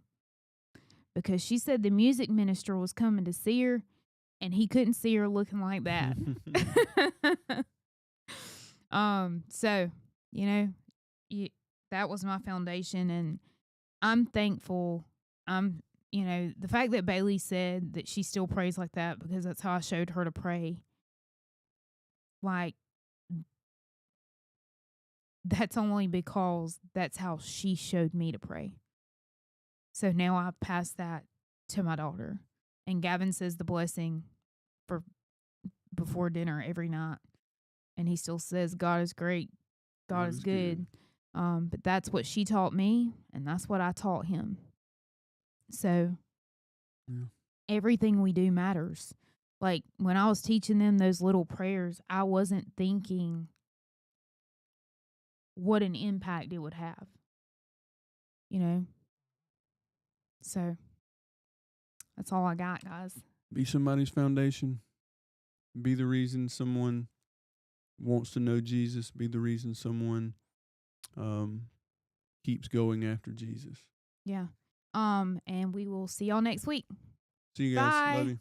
Because she said the music minister was coming to see her, and he couldn't see her looking like that. So You know, that was my foundation, and I'm thankful. The fact that Bailey said that she still prays like that because that's how I showed her to pray. Like, that's only because that's how she showed me to pray. So now I've passed that to my daughter. And Gavin says the blessing for before dinner every night. And he still says, God is great. God is good. But that's what she taught me, and that's what I taught him. So everything we do matters. Like, when I was teaching them those little prayers, I wasn't thinking what an impact it would have. So that's all I got, guys. Be somebody's foundation. Be the reason someone wants to know Jesus. Be the reason someone keeps going after Jesus. Yeah. And we will see y'all next week. See you guys. Bye. Love you.